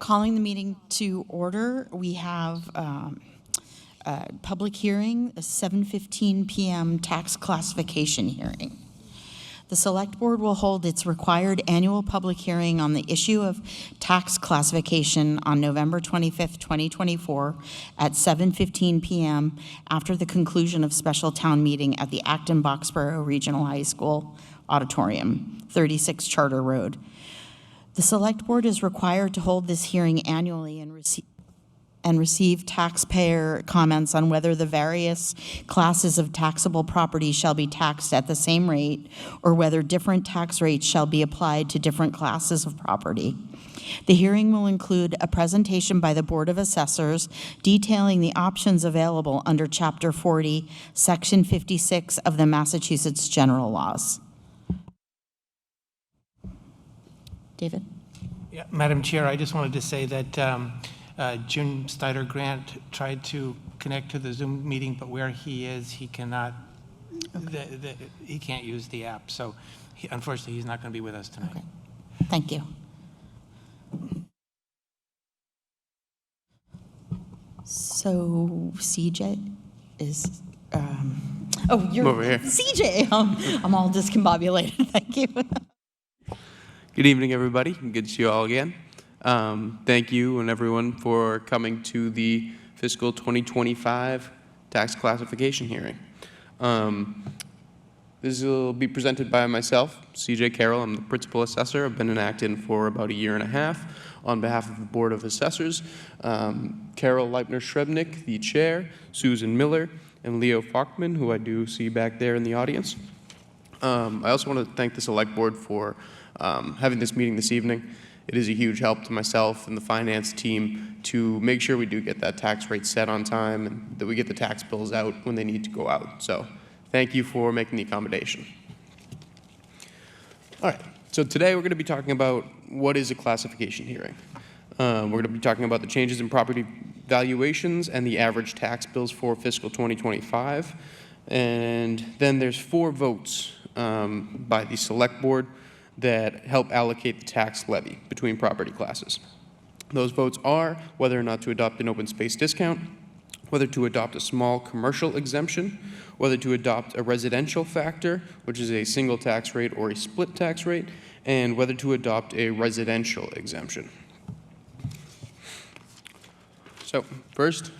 Calling the meeting to order, we have a public hearing, a 7:15 p.m. tax classification hearing. The Select Board will hold its required annual public hearing on the issue of tax classification on November 25th, 2024 at 7:15 p.m. after the conclusion of special town meeting at the Acton Boxborough Regional High School Auditorium, 36 Charter Road. The Select Board is required to hold this hearing annually and receive taxpayer comments on whether the various classes of taxable property shall be taxed at the same rate or whether different tax rates shall be applied to different classes of property. The hearing will include a presentation by the Board of Assessors detailing the options available under Chapter 40, Section 56 of the Massachusetts General Laws. David? Yeah, Madam Chair, I just wanted to say that Jim Snyder Grant tried to connect to the Zoom meeting, but where he is, he cannot. Okay. He can't use the app, so unfortunately, he's not going to be with us tonight. Okay. Thank you. So CJ is. Oh, you're over here. CJ. I'm all discombobulated. Thank you. Good evening, everybody. Good to see you all again. Thank you and everyone for coming to the fiscal 2025 tax classification hearing. This will be presented by myself, CJ Carroll. I'm the principal assessor. I've been in Acton for about a year and a half on behalf of the Board of Assessors. Carol Leipner-Shrebnick, the chair, Susan Miller, and Leo Falkman, who I do see back there in the audience. I also want to thank the Select Board for having this meeting this evening. It is a huge help to myself and the finance team to make sure we do get that tax rate set on time and that we get the tax bills out when they need to go out. So thank you for making the accommodation. All right, so today we're going to be talking about what is a classification hearing. We're going to be talking about the changes in property valuations and the average tax bills for fiscal 2025. And then there's 4 votes by the Select Board that help allocate the tax levy between property classes. Those votes are whether or not to adopt an open space discount, whether to adopt a small commercial exemption, whether to adopt a residential factor, which is a single tax rate or a split tax rate, and whether to adopt a residential exemption. So first,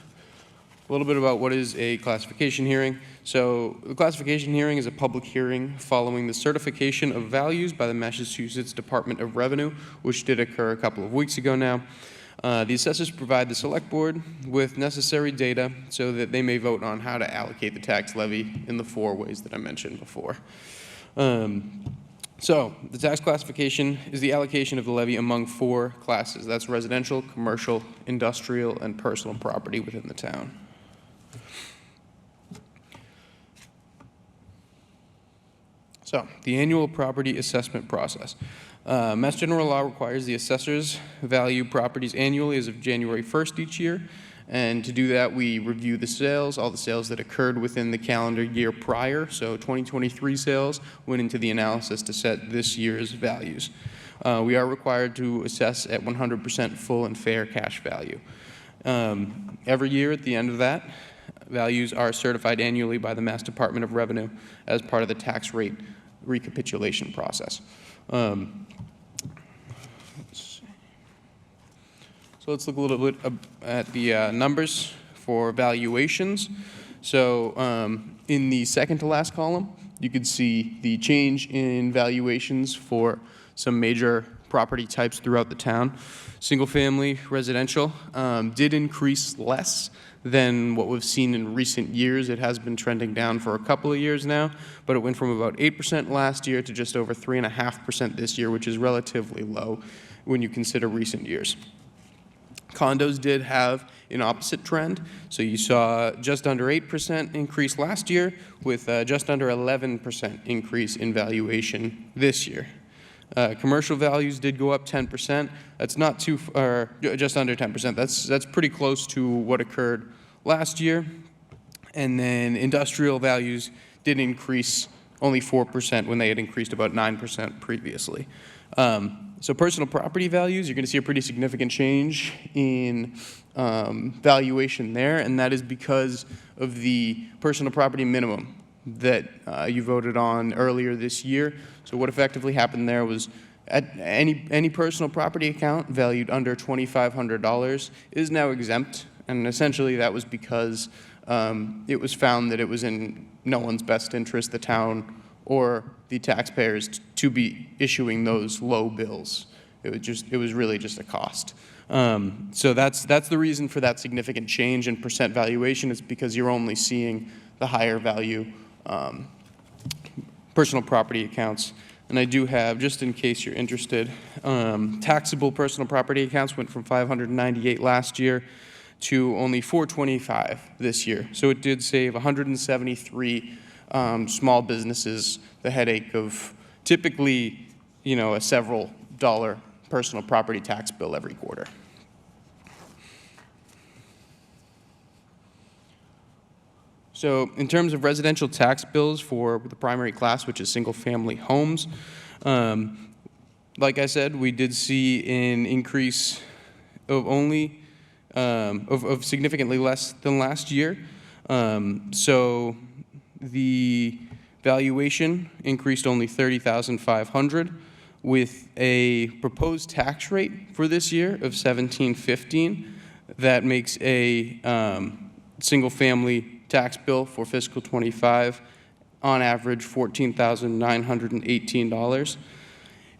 a little bit about what is a classification hearing. So the classification hearing is a public hearing following the certification of values by the Massachusetts Department of Revenue, which did occur a couple of weeks ago now. The assessors provide the Select Board with necessary data so that they may vote on how to allocate the tax levy in the 4 ways that I mentioned before. So the tax classification is the allocation of the levy among 4 classes. That's residential, commercial, industrial, and personal property within the town. So, the annual property assessment process. Mass General Law requires the assessors value properties annually as of January 1st each year. And to do that, we review the sales, all the sales that occurred within the calendar year prior. So 2023 sales went into the analysis to set this year's values. We are required to assess at 100% full and fair cash value. Every year at the end of that, values are certified annually by the Mass Department of Revenue as part of the tax rate recapitulation process. So let's look a little bit at the numbers for valuations. So in the second to last column, you can see the change in valuations for some major property types throughout the town. Single family residential did increase less than what we've seen in recent years. It has been trending down for a couple of years now, but it went from about 8% last year to just over 3.5% this year, which is relatively low when you consider recent years. Condos did have an opposite trend. So you saw just under 8% increase last year with just under 11% increase in valuation this year. Commercial values did go up 10%. That's not too far, just under 10%. That's pretty close to what occurred last year. And then industrial values did increase only 4% when they had increased about 9% previously. So personal property values, you're going to see a pretty significant change in valuation there, and that is because of the personal property minimum that you voted on earlier this year. So what effectively happened there was at any personal property account valued under $2,500 is now exempt, and essentially that was because it was found that it was in no one's best interest, the town or the taxpayers, to be issuing those low bills. It was really just a cost. So that's the reason for that significant change in percent valuation, is because you're only seeing the higher value personal property accounts. And I do have, just in case you're interested, taxable personal property accounts went from 598 last year to only 425 this year. So it did save 173 small businesses the headache of typically, a several dollar personal property tax bill every quarter. So in terms of residential tax bills for the primary class, which is single-family homes, like I said, we did see an increase of only of significantly less than last year. So the valuation increased only $30,500, with a proposed tax rate for this year of 17.15. That makes a single-family tax bill for fiscal '25 on average $14,918.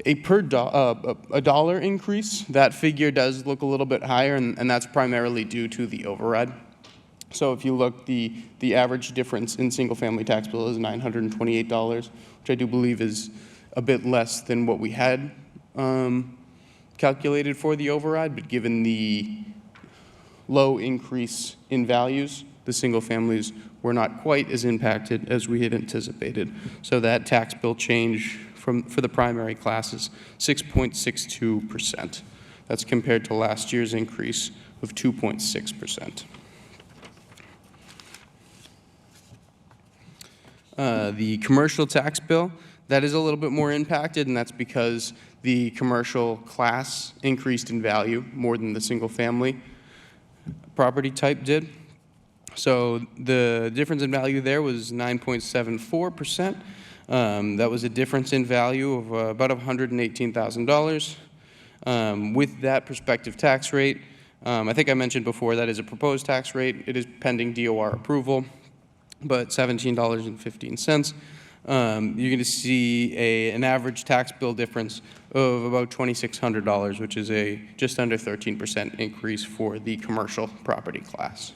A dollar increase, that figure does look a little bit higher, and that's primarily due to the override. So if you look, the average difference in single-family tax bill is $928, which I do believe is a bit less than what we had calculated for the override, but given the low increase in values, the single families were not quite as impacted as we had anticipated. So that tax bill change for the primary class is 6.62%. That's compared to last year's increase of 2.6%. The commercial tax bill, that is a little bit more impacted, and that's because the commercial class increased in value more than the single family property type did. So the difference in value there was 9.74%. That was a difference in value of about $118,000. With that prospective tax rate, I think I mentioned before that is a proposed tax rate. It is pending DOR approval, but $17.15. You're going to see an average tax bill difference of about $2,600, which is a just under 13% increase for the commercial property class.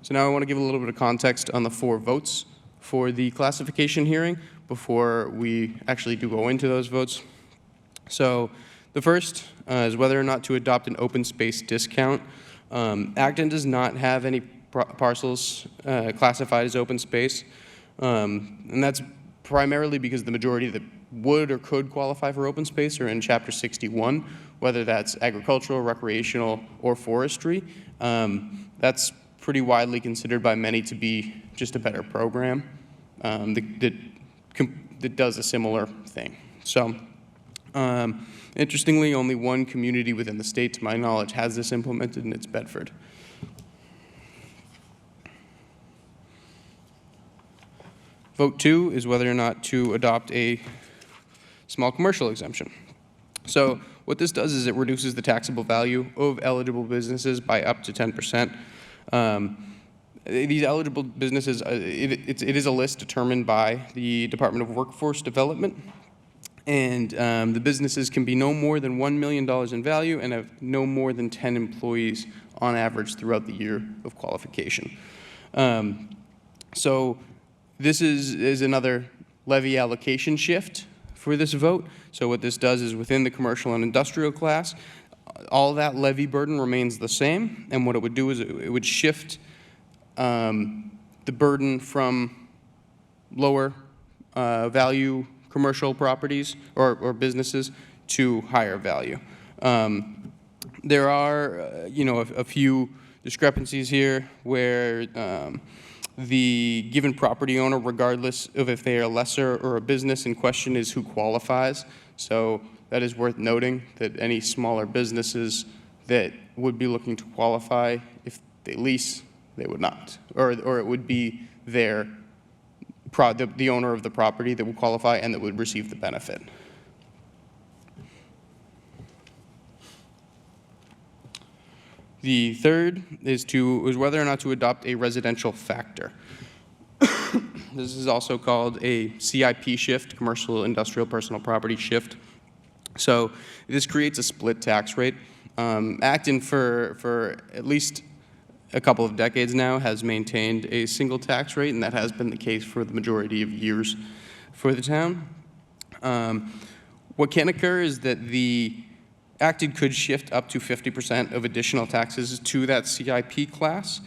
So now I want to give a little bit of context on the 4 votes for the classification hearing before we actually do go into those votes. So the first is whether or not to adopt an open space discount. Acton does not have any parcels classified as open space, and that's primarily because the majority that would or could qualify for open space are in Chapter 61, whether that's agricultural, recreational, or forestry. That's pretty widely considered by many to be just a better program that does a similar thing. So interestingly, only one community within the state, to my knowledge, has this implemented, and it's Bedford. Vote 2 is whether or not to adopt a small commercial exemption. So what this does is it reduces the taxable value of eligible businesses by up to 10%. These eligible businesses, it is a list determined by the Department of Workforce Development, and the businesses can be no more than $1 million in value and have no more than 10 employees on average throughout the year of qualification. So this is another levy allocation shift for this vote. So what this does is within the commercial and industrial class, all that levy burden remains the same, and what it would do is it would shift the burden from lower value commercial properties or businesses to higher value. There are, a few discrepancies here where the given property owner, regardless of if they are a lessor or a business in question, is who qualifies. So that is worth noting that any smaller businesses that would be looking to qualify, if they lease, they would not, or it would be the owner of the property that would qualify and that would receive the benefit. The third is whether or not to adopt a residential factor. This is also called a CIP shift, commercial, industrial, personal property shift. So this creates a split tax rate. Acton, for at least a couple of decades now, has maintained a single tax rate, and that has been the case for the majority of years for the town. What can occur is that the Acton could shift up to 50% of additional taxes to that CIP class.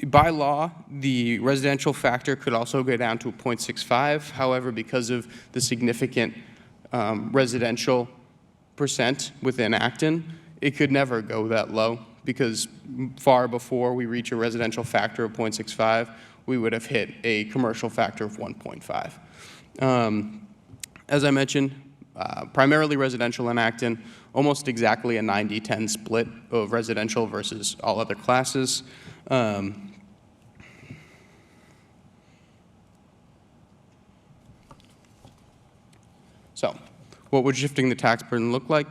By law, the residential factor could also go down to 0.65. However, because of the significant residential percent within Acton, it could never go that low, because far before we reach a residential factor of 0.65, we would have hit a commercial factor of 1.5. As I mentioned, primarily residential in Acton, almost exactly a 90-10 split of residential versus all other classes. So, what would shifting the tax burden look like?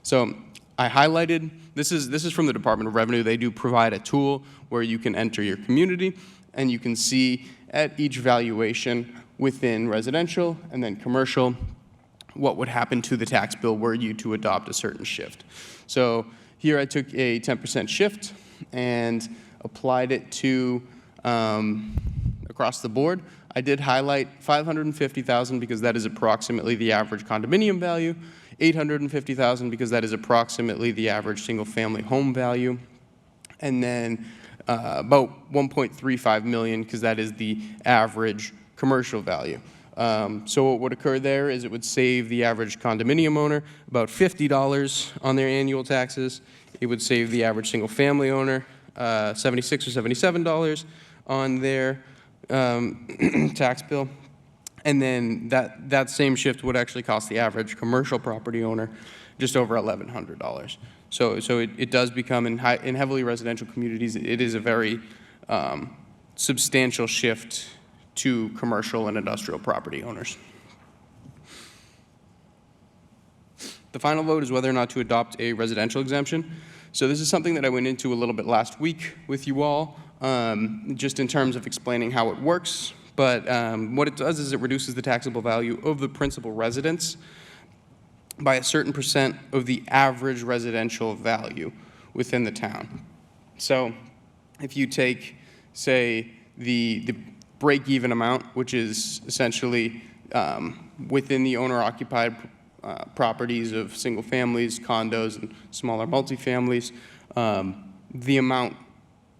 So, I highlighted, this is from the Department of Revenue. They do provide a tool where you can enter your community, and you can see at each valuation within residential and then commercial what would happen to the tax bill were you to adopt a certain shift. So here I took a 10% shift and applied it to across the board. I did highlight $550,000 because that is approximately the average condominium value, $850,000 because that is approximately the average single-family home value, and then about $1.35 million because that is the average commercial value. So what would occur there is it would save the average condominium owner about $50 on their annual taxes. It would save the average single-family owner $76 or $77 on their tax bill. And then that same shift would actually cost the average commercial property owner just over $1,100. So it does become, in heavily residential communities, it is a very substantial shift to commercial and industrial property owners. The final vote is whether or not to adopt a residential exemption. So this is something that I went into a little bit last week with you all, just in terms of explaining how it works. But what it does is it reduces the taxable value of the principal residence by a certain percent of the average residential value within the town. So if you take, say, the break-even amount, which is essentially within the owner-occupied properties of single families, condos, and smaller multifamilies, the amount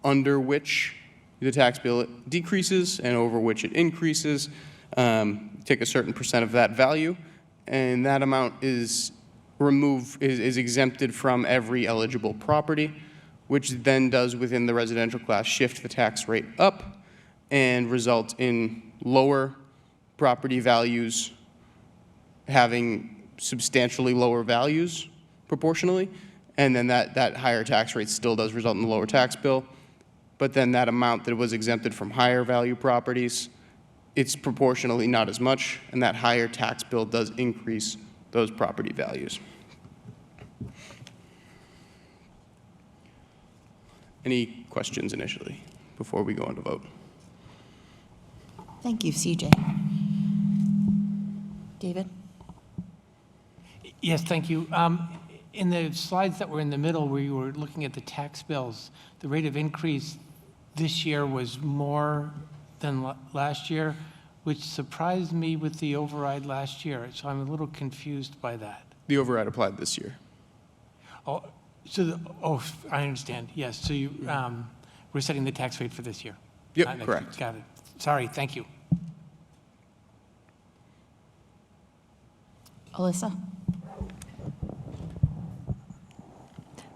under which the tax bill decreases and over which it increases, take a certain percent of that value, and that amount is exempted from every eligible property, which then does within the residential class shift the tax rate up and result in lower property values having substantially lower values proportionally, and then that higher tax rate still does result in a lower tax bill, but then that amount that was exempted from higher value properties, it's proportionally not as much, and that higher tax bill does increase those property values. Any questions initially before we go on to vote? Thank you, CJ. David? Yes, thank you. In the slides that were in the middle where you were looking at the tax bills, the rate of increase this year was more than last year, which surprised me with the override last year. So I'm a little confused by that. The override applied this year. Oh, I understand. Yes, so we're setting the tax rate for this year. Yep, correct. Got it. Sorry, thank you. Alyssa?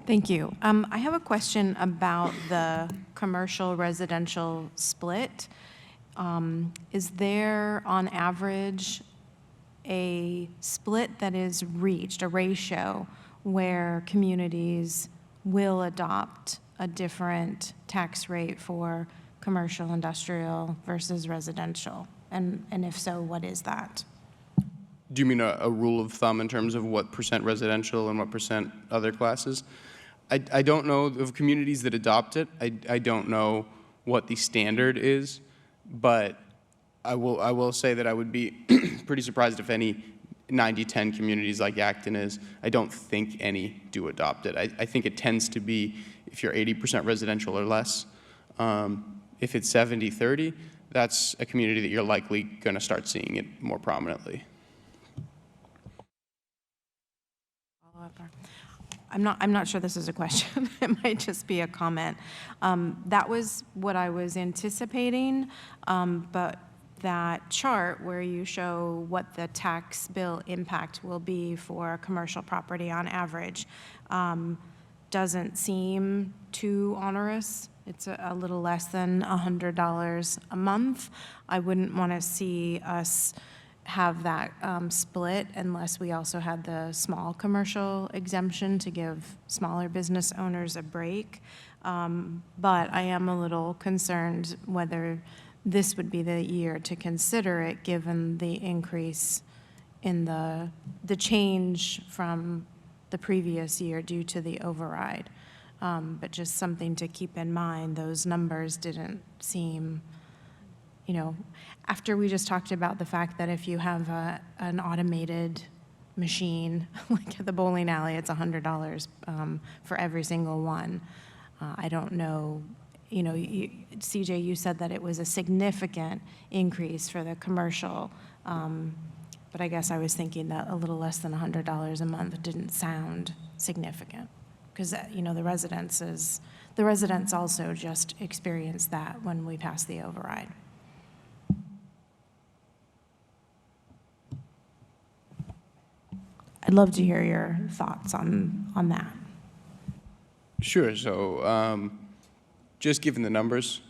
Thank you. I have a question about the commercial residential split. Is there, on average, a split that is reached, a ratio, where communities will adopt a different tax rate for commercial, industrial versus residential? And if so, what is that? Do you mean a rule of thumb in terms of what percent residential and what percent other classes? I don't know of communities that adopt it. I don't know what the standard is, but I will say that I would be pretty surprised if any 90-10 communities like Acton is. I don't think any do adopt it. I think it tends to be if you're 80% residential or less. If it's 70-30, that's a community that you're likely going to start seeing it more prominently. I'm not sure this is a question. It might just be a comment. That was what I was anticipating, but that chart where you show what the tax bill impact will be for commercial property on average doesn't seem too onerous. It's a little less than $100 a month. I wouldn't want to see us have that split unless we also had the small commercial exemption to give smaller business owners a break. But I am a little concerned whether this would be the year to consider it, given the increase in the change from the previous year due to the override. But just something to keep in mind, those numbers didn't seem, you know, after we just talked about the fact that if you have an automated machine, like at the bowling alley, it's $100 for every single one. I don't know, you know, CJ, you said that it was a significant increase for the commercial, but I guess I was thinking that a little less than $100 a month didn't sound significant, because, you know, the residents also just experienced that when we passed the override. I'd love to hear your thoughts on that. Sure. So just given the numbers,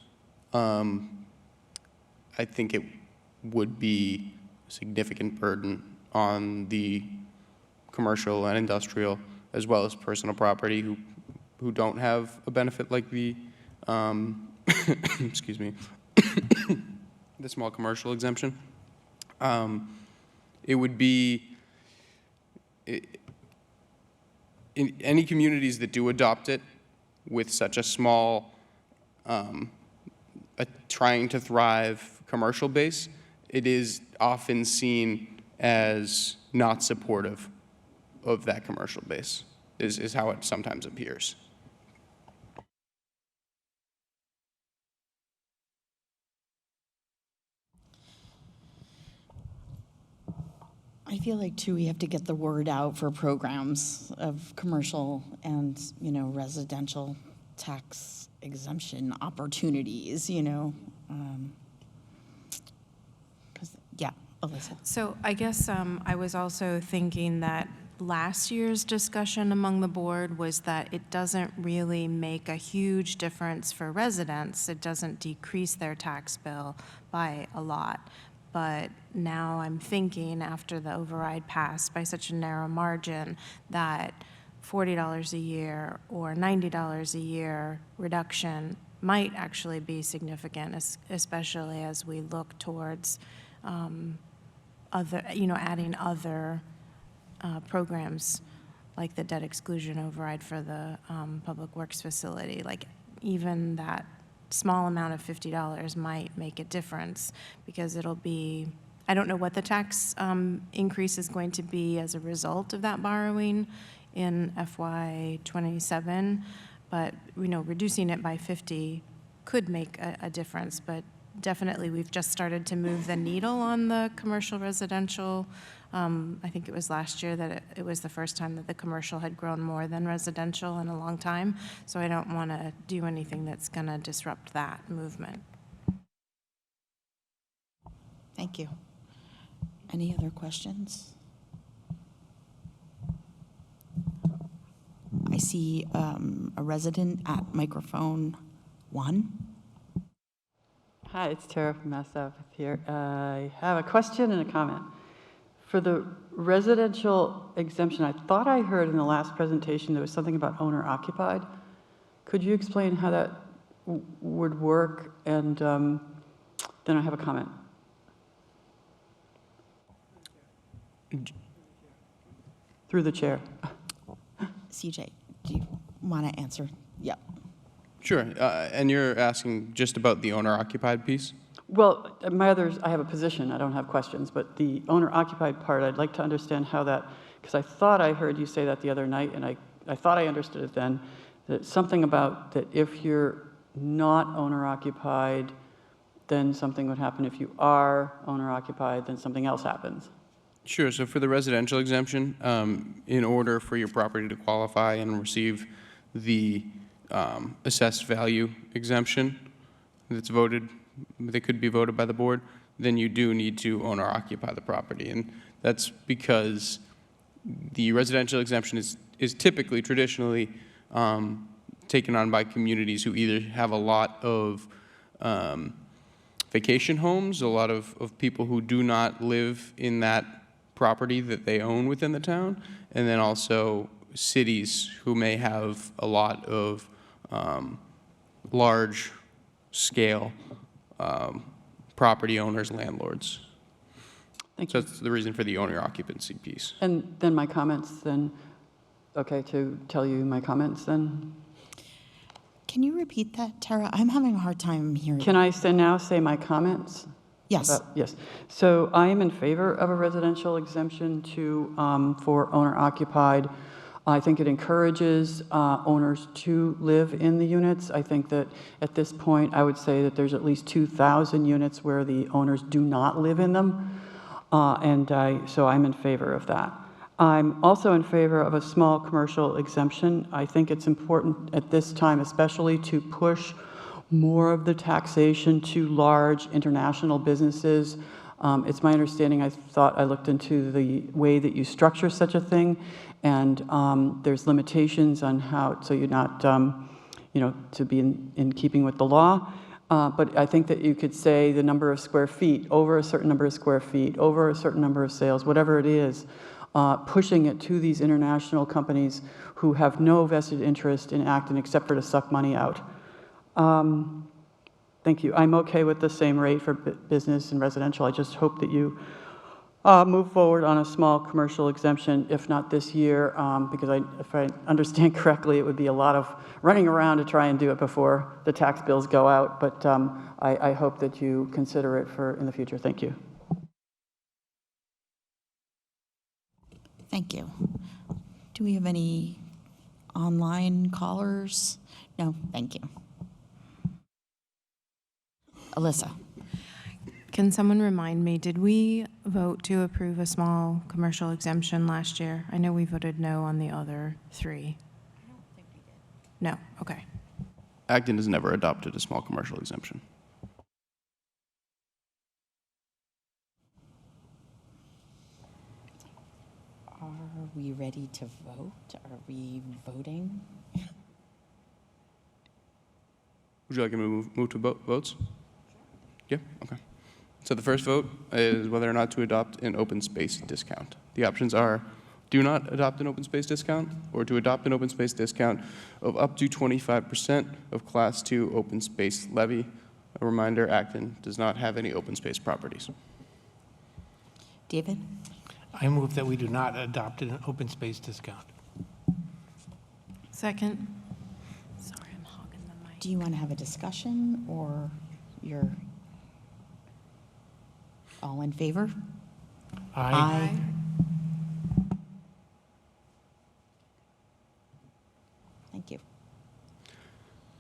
I think it would be a significant burden on the commercial and industrial, as well as personal property, who don't have a benefit like the excuse me, the small commercial exemption. It would be in any communities that do adopt it with such a small, trying to thrive commercial base, it is often seen as not supportive of that commercial base, is how it sometimes appears. I feel like, too, we have to get the word out for programs of commercial and, you know, residential tax exemption opportunities, you know. 'Cause, yeah, Alyssa. So I guess I was also thinking that last year's discussion among the board was that it doesn't really make a huge difference for residents. It doesn't decrease their tax bill by a lot. But now I'm thinking, after the override passed by such a narrow margin, that $40 a year or $90 a year reduction might actually be significant, especially as we look towards adding other programs like the debt exclusion override for the public works facility. Like, even that small amount of $50 might make a difference, because it'll be, I don't know what the tax increase is going to be as a result of that borrowing in FY '27, but, you know, reducing it by 50 could make a difference. But definitely we've just started to move the needle on the commercial residential. I think it was last year that it was the first time that the commercial had grown more than residential in a long time. So I don't want to do anything that's going to disrupt that movement. Thank you. Any other questions? I see a resident at microphone 1. Hi, it's Tara from Mass Ave here. I have a question and a comment. For the residential exemption, I thought I heard in the last presentation there was something about owner occupied. Could you explain how that would work? And then I have a comment. Through the chair. CJ, do you want to answer? Yep. Sure, and you're asking just about the owner-occupied piece? Well, I have a position, I don't have questions, but the owner-occupied part, I'd like to understand how that, because I thought I heard you say that the other night, and I thought I understood it then, that something about that if you're not owner-occupied, then something would happen. If you are owner-occupied, then something else happens. Sure, so for the residential exemption, in order for your property to qualify and receive the assessed value exemption that could be voted by the board, then you do need to own or occupy the property. And that's because the residential exemption is typically, traditionally, taken on by communities who either have a lot of vacation homes, a lot of people who do not live in that property that they own within the town, and then also cities who may have a lot of large-scale property owners, landlords. Thank So you. that's the reason for the owner occupancy piece. And then my comments, then, okay, to tell you my comments, then? Can you repeat that, Tara? I'm having a hard time hearing. Can I now say my comments? Yes. Yes. So I am in favor of a residential exemption for owner-occupied. I think it encourages owners to live in the units. I think that at this point, I would say that there's at least 2,000 units where the owners do not live in them. So I'm in favor of that. I'm also in favor of a small commercial exemption. I think it's important at this time, especially, to push more of the taxation to large international businesses. It's my understanding, I thought I looked into the way that you structure such a thing, and there's limitations on how, so you're not, to be in keeping with the law. But I think that you could say the number of square feet, over a certain number of square feet, over a certain number of sales, whatever it is, pushing it to these international companies who have no vested interest in Acton except for to suck money out. Thank you. I'm okay with the same rate for business and residential. I just hope that you move forward on a small commercial exemption, if not this year, because if I understand correctly, it would be a lot of running around to try and do it before the tax bills go out. But I hope that you consider it in the future. Thank you. Thank you. Do we have any online callers? No, thank you. Alyssa. Can someone remind me, did we vote to approve a small commercial exemption last year? I know we voted no on the other 3. I don't think we did. No, okay. Acton has never adopted a small commercial exemption. Are we ready to vote? Are we voting? Would you like me to move to votes? Yeah, okay. So the first vote is whether or not to adopt an open space discount. The options are do not adopt an open space discount, or to adopt an open space discount of up to 25% of Class 2 open space levy. A reminder, Acton does not have any open space properties. David? I move that we do not adopt an open space discount. Second. Sorry, I'm hogging the mic. Do you want to have a discussion, or you're all in favor? Aye. Thank you.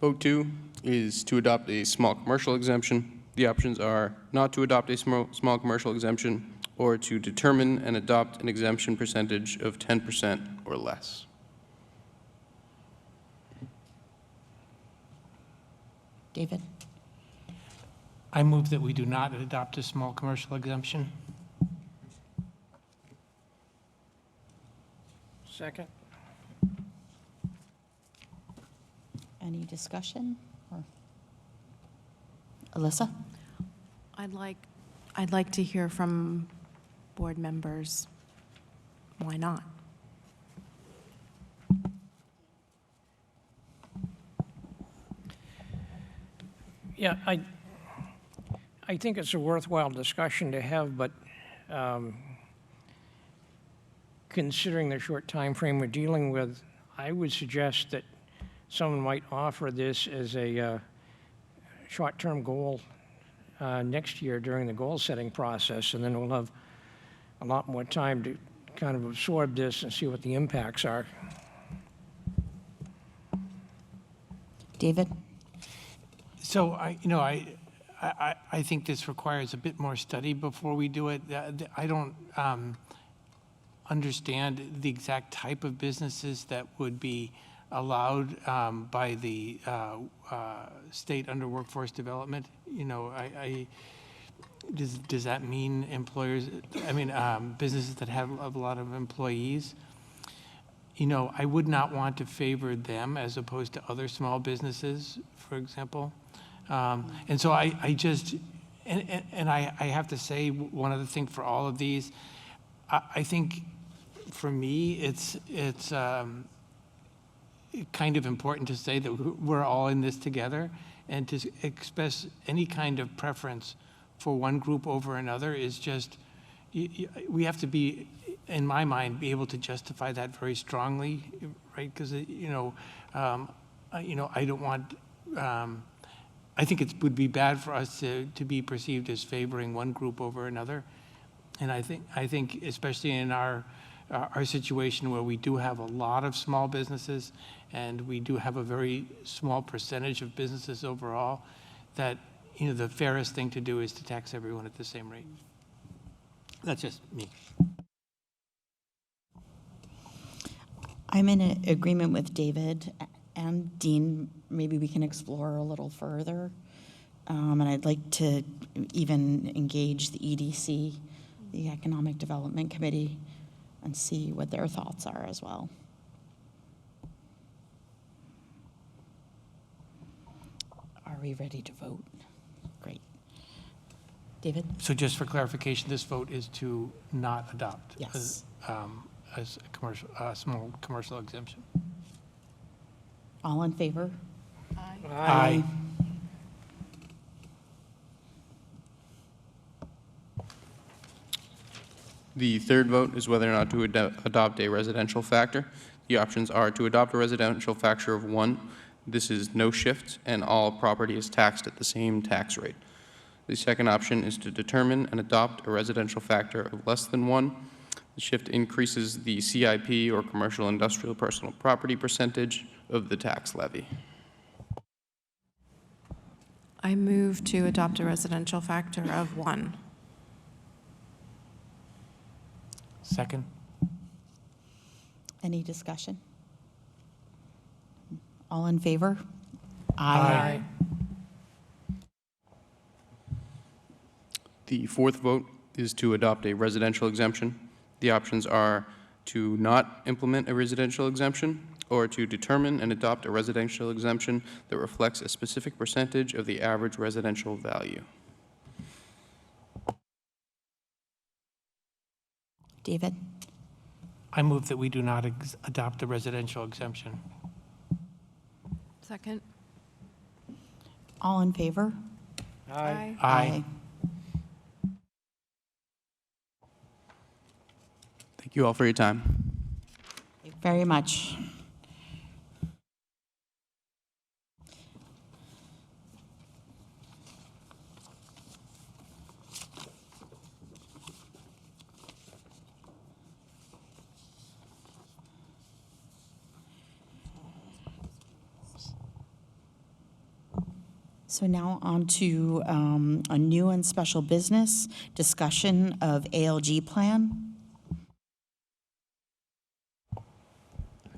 Vote 2 is to adopt a small commercial exemption. The options are not to adopt a small commercial exemption, or to determine and adopt an exemption percentage of 10% or less. David? I move that we do not adopt a small commercial exemption. Second. Any discussion? Or Alyssa? I'd like to hear from board members. Why not? Yeah, I think it's a worthwhile discussion to have, but considering the short time frame we're dealing with, I would suggest that someone might offer this as a short-term goal next year during the goal-setting process, and then we'll have a lot more time to kind of absorb this and see what the impacts are. David? So I think this requires a bit more study before we do it. I don't understand the exact type of businesses that would be allowed by the state under workforce development. Does that mean employers? I mean, businesses that have a lot of employees. I would not want to favor them as opposed to other small businesses, for example. And so I just, and I have to say, one other thing for all of these, I think for me, it's kind of important to say that we're all in this together, and to express any kind of preference for one group over another is just, we have to be, in my mind, be able to justify that very strongly, right? Because, I don't want, I think it would be bad for us to be perceived as favoring one group over another. And I think especially in our situation where we do have a lot of small businesses and we do have a very small percentage of businesses overall, that the fairest thing to do is to tax everyone at the same rate. That's just me. I'm in agreement with David and Dean. Maybe we can explore a little further. And I'd like to even engage the EDC, the Economic Development Committee, and see what their thoughts are as well. Are we ready to vote? Great. David? So just for clarification, this vote is to not adopt Yes. as a commercial, small commercial exemption. All in favor? Aye. The third vote is whether or not to adopt a residential factor. The options are to adopt a residential factor of 1. This is no shift, and all property is taxed at the same tax rate. The second option is to determine and adopt a residential factor of less than 1. The shift increases the CIP, or commercial industrial personal property percentage, of the tax levy. I move to adopt a residential factor of 1. Second. Any discussion? All in favor? Aye. The fourth vote is to adopt a residential exemption. The options are to not implement a residential exemption, or to determine and adopt a residential exemption that reflects a specific percentage of the average residential value. David? I move that we do not adopt a residential exemption. Second. All in favor? Aye. Aye. Thank you all for your time. Thank you very much. So now on to a new and special business, discussion of ALG plan.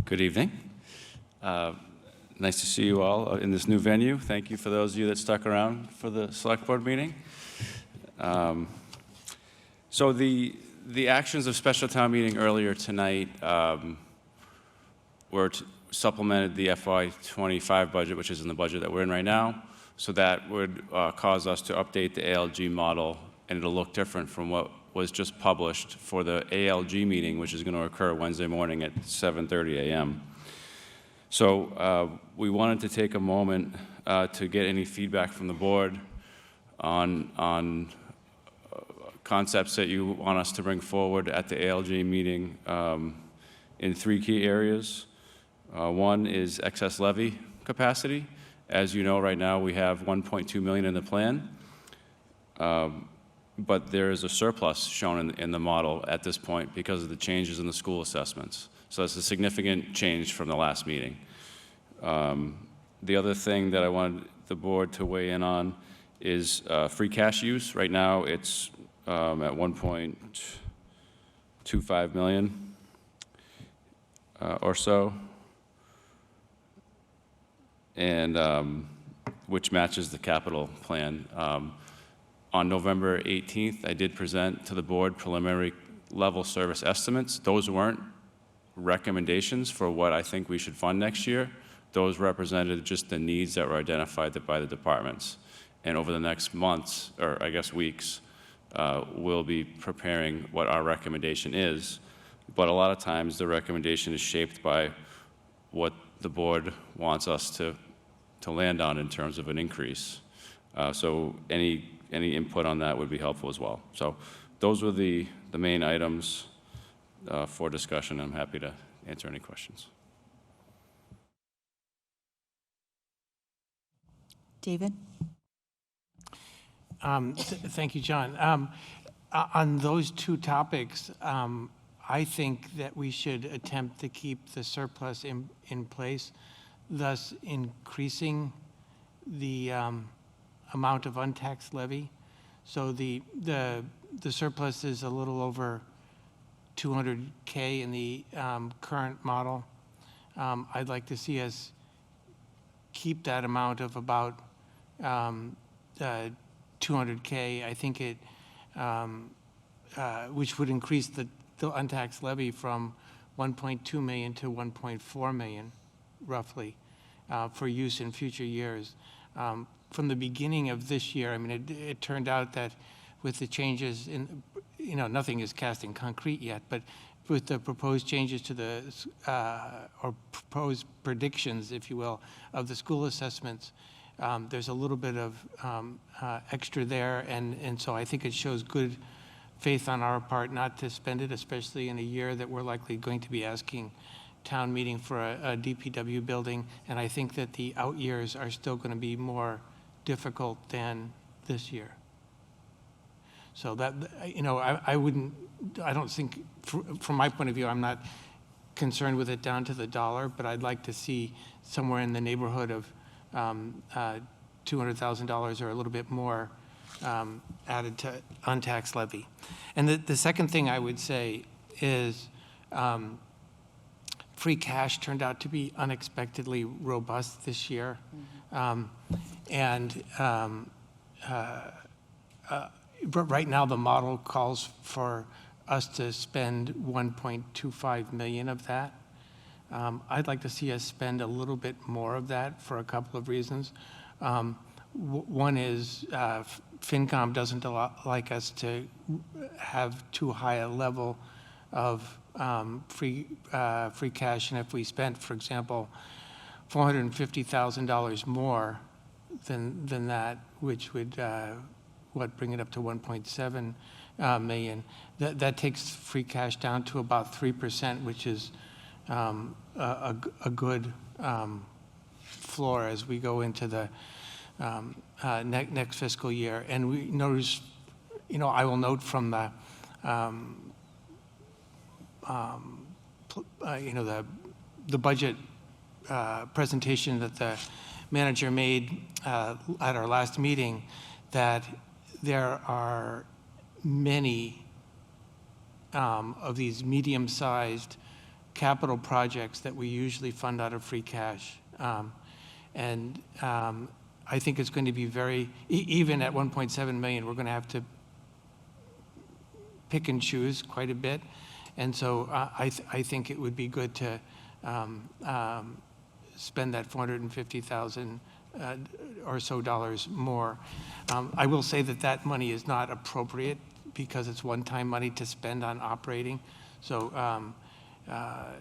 Good evening. Nice to see you all in this new venue. Thank you for those of you that stuck around for the select board meeting. So the actions of special town meeting earlier tonight were supplemented the FY25 budget, which is in the budget that we're in right now. So that would cause us to update the ALG model, and it'll look different from what was just published for the ALG meeting, which is going to occur Wednesday morning at 7:30 a.m. So we wanted to take a moment to get any feedback from the board on concepts that you want us to bring forward at the ALG meeting in 3 key areas. One is excess levy capacity. As you know, right now we have 1.2 million in the plan, but there is a surplus shown in the model at this point because of the changes in the school assessments. So it's a significant change from the last meeting. The other thing that I wanted the board to weigh in on is free cash use. Right now it's at 1.25 million or so, and which matches the capital plan. On November 18th, I did present to the board preliminary level service estimates. Those weren't recommendations for what I think we should fund next year. Those represented just the needs that were identified by the departments. And over the next months, or I guess weeks, we'll be preparing what our recommendation is. But a lot of times the recommendation is shaped by what the board wants us to land on in terms of an increase. So any input on that would be helpful as well. So those were the main items for discussion. I'm happy to answer any questions. David? Thank you, John. On those 2 topics, I think that we should attempt to keep the surplus in place, thus increasing the amount of untaxed levy. So the surplus is a little over 200K in the current model. I'd like to see us keep that amount of about 200K. I think it, which would increase the untaxed levy from 1.2 million to 1.4 million, roughly, for use in future years. From the beginning of this year, I mean, it turned out that with the changes in, nothing is cast in concrete yet, but with the proposed changes to the, or proposed predictions, if you will, of the school assessments, there's a little bit of extra there, and so I think it shows good faith on our part not to spend it, especially in a year that we're likely going to be asking town meeting for a DPW building, and I think that the out years are still going to be more difficult than this year. So that, I don't think, from my point of view, I'm not concerned with it down to the dollar, but I'd like to see somewhere in the neighborhood of $200,000 or a little bit more added to untaxed levy. And the second thing I would say is free cash turned out to be unexpectedly robust this year. But right now the model calls for us to spend 1.25 million of that. I'd like to see us spend a little bit more of that for a couple of reasons. One is FinCom doesn't like us to have too high a level of free cash, and if we spent, for example, $450,000 more than that, which would bring it up to 1.7 million, that takes free cash down to about 3%, which is a good floor as we go into the next fiscal year. And we notice, I will note from the the budget presentation that the manager made at our last meeting, that there are many of these medium-sized capital projects that we usually fund out of free cash. I think it's going to be even at 1.7 million, we're going to have to pick and choose quite a bit. And so I think it would be good to spend that $450,000 or so dollars more. I will say that that money is not appropriate because it's one-time money to spend on operating. So,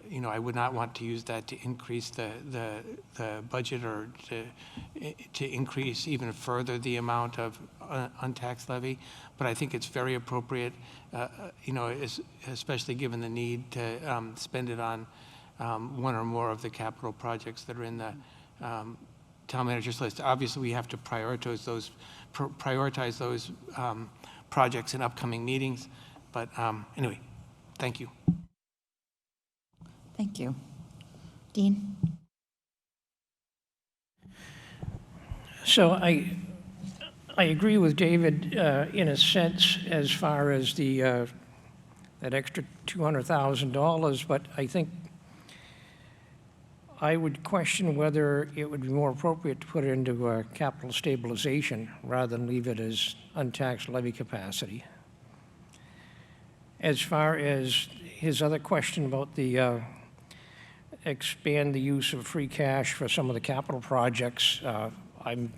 you know, I would not want to use that to increase the budget or to increase even further the amount of untaxed levy. But I think it's very appropriate, you know, especially given the need to spend it on one or more of the capital projects that are in the town manager's list. Obviously, we have to prioritize those projects in upcoming meetings. But anyway, thank you. Thank you. Dean? So I agree with David in a sense as far as the that extra $200,000, but I think I would question whether it would be more appropriate to put it into capital stabilization rather than leave it as untaxed levy capacity. As far as his other question about the expand the use of free cash for some of the capital projects, I'm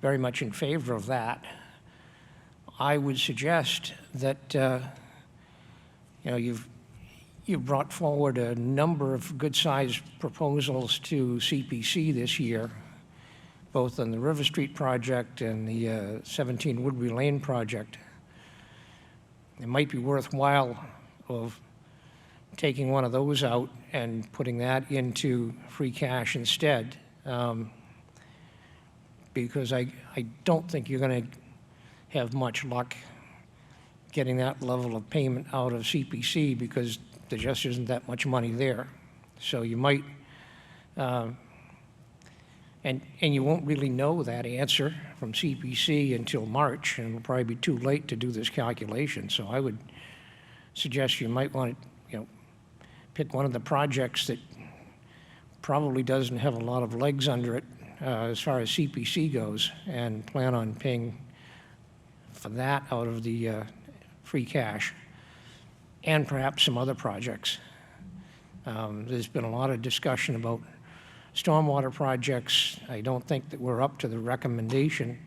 very much in favor of that. I would suggest that you know, you've brought forward a number of good-sized proposals to CPC this year, both on the River Street project and the 17 Woodbury Lane project. It might be worthwhile of taking one of those out and putting that into free cash instead, because I don't think you're going to have much luck getting that level of payment out of CPC because there just isn't that much money there. So you might, and you won't really know that answer from CPC until March, and it'll probably be too late to do this calculation. So I would suggest you might want to, you know, pick one of the projects that probably doesn't have a lot of legs under it as far as CPC goes, and plan on paying for that out of the free cash, and perhaps some other projects. There's been a lot of discussion about stormwater projects. I don't think that we're up to the recommendation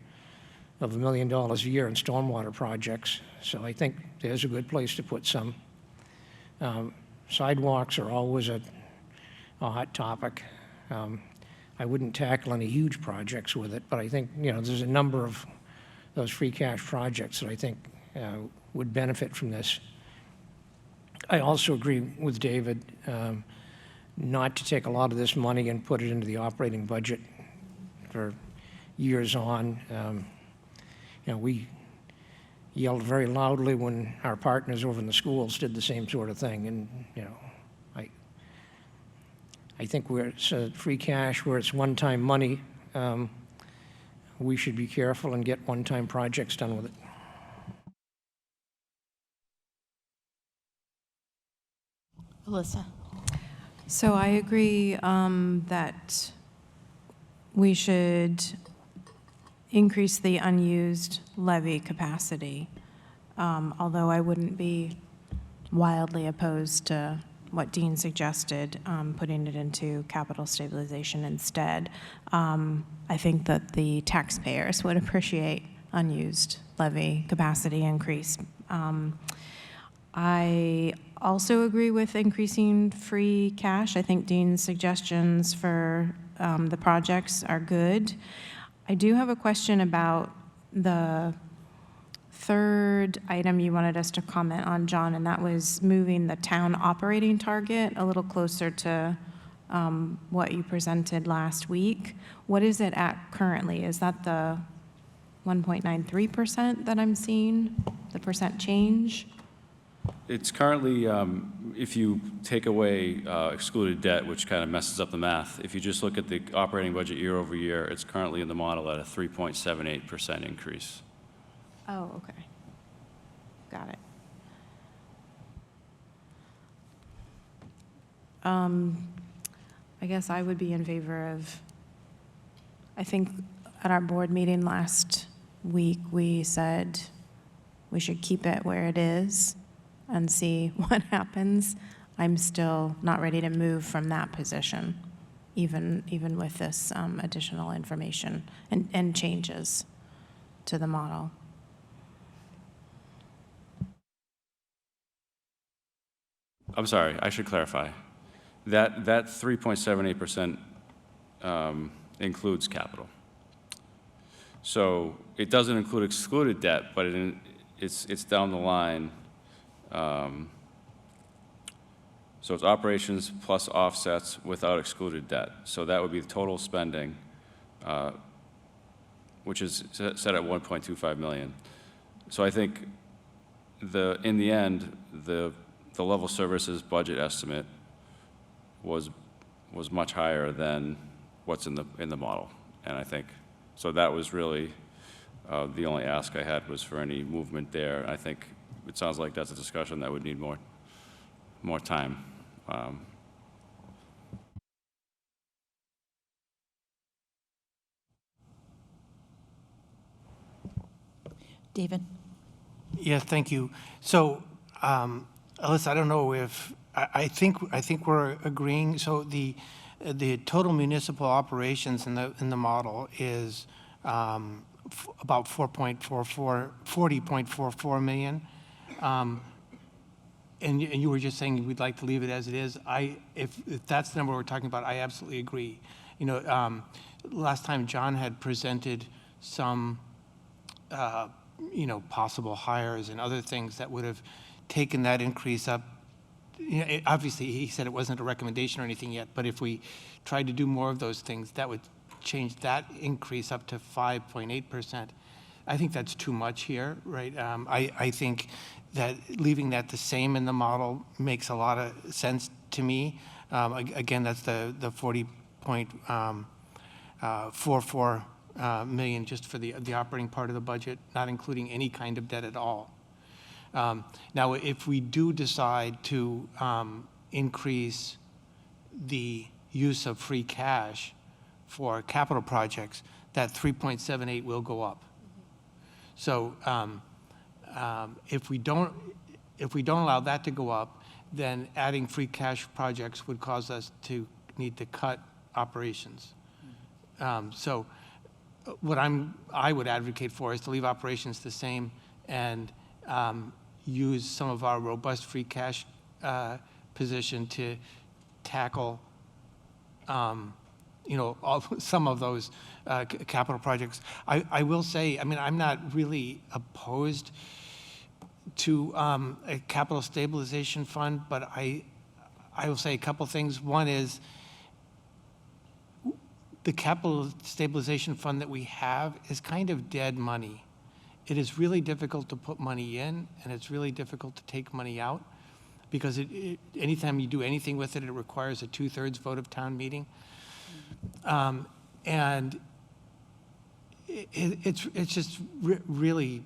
of $1 million a year in stormwater projects, so I think there's a good place to put some. Sidewalks are always a hot topic. I wouldn't tackle any huge projects with it, but I think, you know, there's a number of those free cash projects that I think would benefit from this. I also agree with David not to take a lot of this money and put it into the operating budget for years on. You know, we yelled very loudly when our partners over in the schools did the same sort of thing, and, you know, I think where it's free cash, where it's one-time money, we should be careful and get one-time projects done with it. Alyssa? So I agree that we should increase the unused levy capacity, although I wouldn't be wildly opposed to what Dean suggested, putting it into capital stabilization instead. I think that the taxpayers would appreciate unused levy capacity increase. I also agree with increasing free cash. I think Dean's suggestions for the projects are good. I do have a question about the third item you wanted us to comment on, John, and that was moving the town operating target a little closer to what you presented last week. What is it at currently? Is that the 1.93% that I'm seeing, the percent change? It's currently, if you take away excluded debt, which kind of messes up the math, if you just look at the operating budget year over year, it's currently in the model at a 3.78% increase. Oh, okay. Got it. I guess I would be in favor of, I think at our board meeting last week, we said we should keep it where it is and see what happens. I'm still not ready to move from that position, even with this additional information and changes to the model. I'm sorry, I should clarify. That 3.78% includes capital. So it doesn't include excluded debt, but it's down the line. So it's operations plus offsets without excluded debt. So that would be the total spending, which is set at 1.25 million. So I think in the end, the level services budget estimate was much higher than what's in the model, and I think so. That was really the only ask I had was for any movement there. I think it sounds like that's a discussion that would need more time. David? Yes, thank you. So, Alyssa, I don't know if, I think we're agreeing. So the total municipal operations in the model is about 40.44 million. And you were just saying we'd like to leave it as it is. If that's the number we're talking about, I absolutely agree. You know, last time John had presented some possible hires and other things that would have taken that increase up. You know, obviously, he said it wasn't a recommendation or anything yet, but if we tried to do more of those things, that would change that increase up to 5.8%. I think that's too much here, right? I think that leaving that the same in the model makes a lot of sense to me. Again, that's the 40.44 million just for the operating part of the budget, not including any kind of debt at all. Now, if we do decide to increase the use of free cash for capital projects, that 3.78 will go up. So if we don't allow that to go up, then adding free cash projects would cause us to need to cut operations. So what I would advocate for is to leave operations the same and use some of our robust free cash position to tackle some of those capital projects. I will say, I mean, I'm not really opposed to a capital stabilization fund, but I will say a couple things. One is the capital stabilization fund that we have is kind of dead money. It is really difficult to put money in, and it's really difficult to take money out, because anytime you do anything with it, it requires a 2/3 vote of town meeting. And it's just really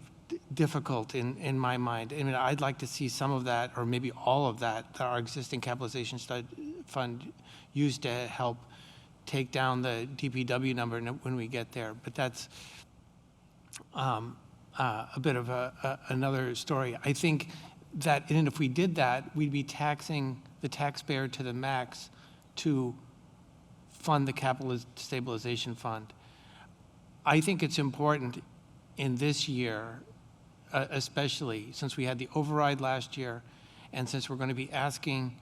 difficult in my mind. I mean, I'd like to see some of that, or maybe all of that, our existing capitalization fund used to help take down the DPW number when we get there. But that's a bit of another story. I think that, and if we did that, we'd be taxing the taxpayer to the max to fund the capital stabilization fund. I think it's important in this year, especially since we had the override last year, and since we're going to be asking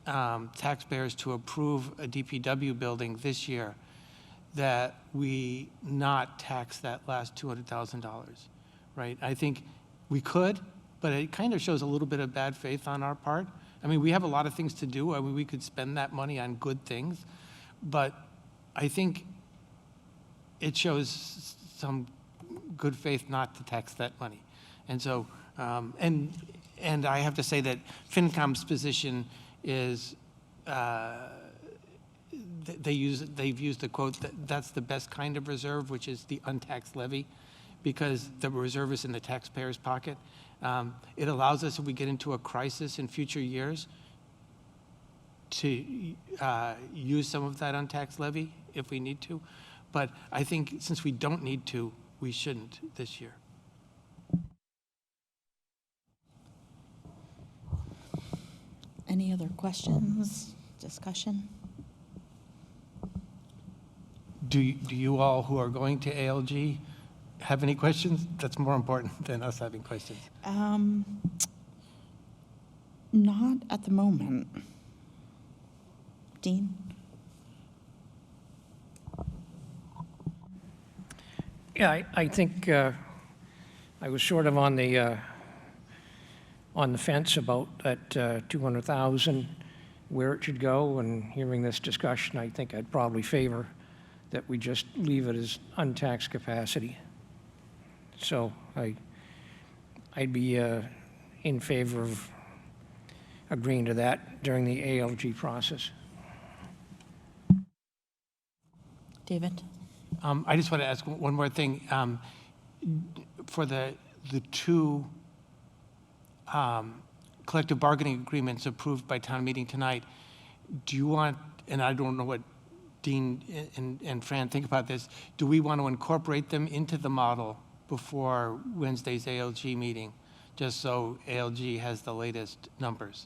taxpayers to approve a DPW building this year, that we not tax that last $200,000, right? I think we could, but it kind of shows a little bit of bad faith on our part. I mean, we have a lot of things to do. I mean, we could spend that money on good things, but I think it shows some good faith not to tax that money. And so, and I have to say that FinCom's position is, they've used the quote that's the best kind of reserve, which is the untaxed levy, because the reserve is in the taxpayer's pocket. It allows us, if we get into a crisis in future years, to use some of that untaxed levy if we need to. But I think since we don't need to, we shouldn't this year. Any other questions, discussion? Do you all who are going to ALG have any questions? That's more important than us having questions. Not at the moment. Dean? Yeah, I think I was sort of on the fence about that 200,000, where it should go, and hearing this discussion, I think I'd probably favor that we just leave it as untaxed capacity. So I'd be in favor of agreeing to that during the ALG process. David? I just want to ask one more thing. For the two collective bargaining agreements approved by town meeting tonight, do you want, and I don't know what Dean and Fran think about this, do we want to incorporate them into the model before Wednesday's ALG meeting, just so ALG has the latest numbers?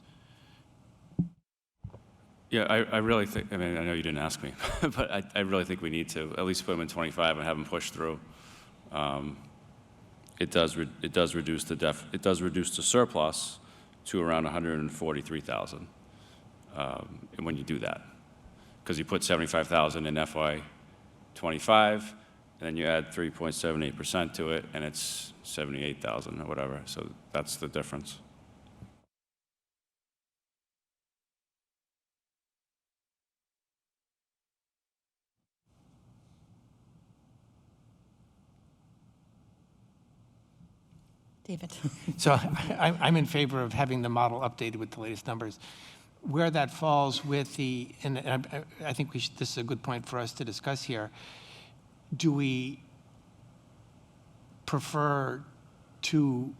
Yeah, I really think, I mean, I know you didn't ask me, but I really think we need to at least put them in 25 and have them push through. It does reduce the surplus to around 143,000 when you do that, because you put 75,000 in FY '25, and then you add 3.78% to it, and it's 78,000 or whatever. So that's the difference. David? So I'm in favor of having the model updated with the latest numbers. Where that falls with the, and I think this is a good point for us to discuss here. Do we prefer to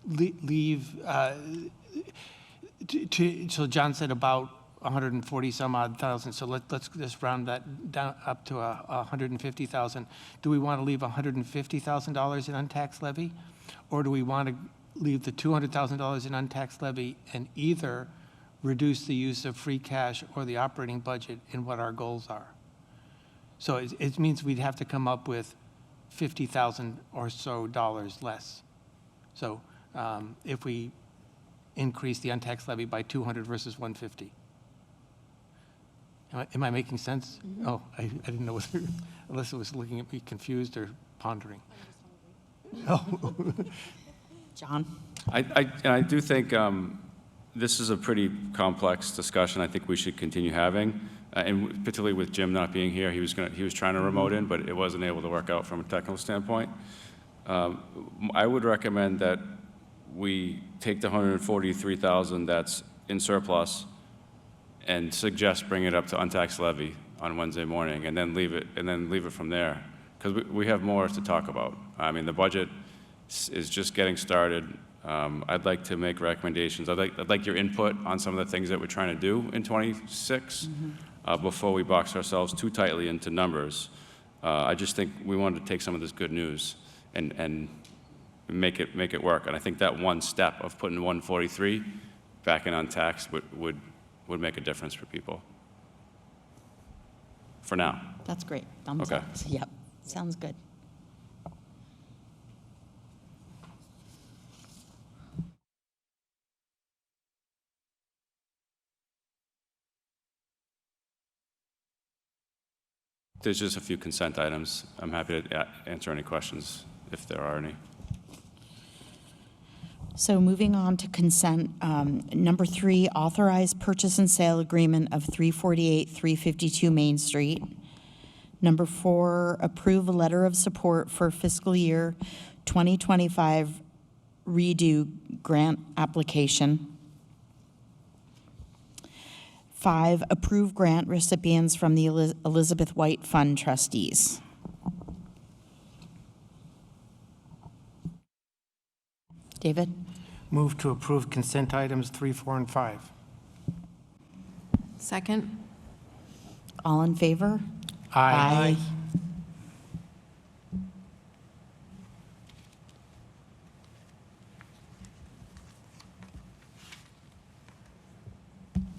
leave, so John said about 140 some odd thousand, so let's just round that down up to 150,000. Do we want to leave $150,000 in untaxed levy? Or do we want to leave the $200,000 in untaxed levy and either reduce the use of free cash or the operating budget in what our goals are? So it means we'd have to come up with $50,000 or so less. So if we increase the untaxed levy by 200 versus 150. Am I making sense? Mm-hmm. Oh, I didn't know whether Alyssa was looking at me confused or pondering. Oh. John? I do think this is a pretty complex discussion I think we should continue having, and particularly with Jim not being here, he was trying to remote in, but it wasn't able to work out from a technical standpoint. I would recommend that we take the 143,000 that's in surplus and suggest bring it up to untaxed levy on Wednesday morning, and then leave it from there, because we have more to talk about. I mean, the budget is just getting started. I'd like to make recommendations. I'd like your input on some of the things that we're trying to do in '26 before we box ourselves too tightly into numbers. I just think we wanted to take some of this good news and make it work. And I think that one step of putting 143 back in untaxed would make a difference for people. For now. That's great. Thumbs Okay. up. Yep, sounds good. There's just a few consent items. I'm happy to answer any questions if there are any. So moving on to consent, number 3, authorize purchase and sale agreement of 348, 352 Main Street. Number 4, approve a letter of support for fiscal year 2025 redo grant application. 5, approve grant recipients from the Elizabeth White Fund trustees. David? Move to approve consent items 3, 4, and 5. Second? All in favor? Aye.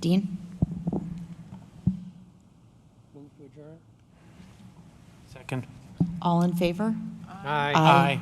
Dean? Move to adjourn? Second. All in favor? Aye. Aye.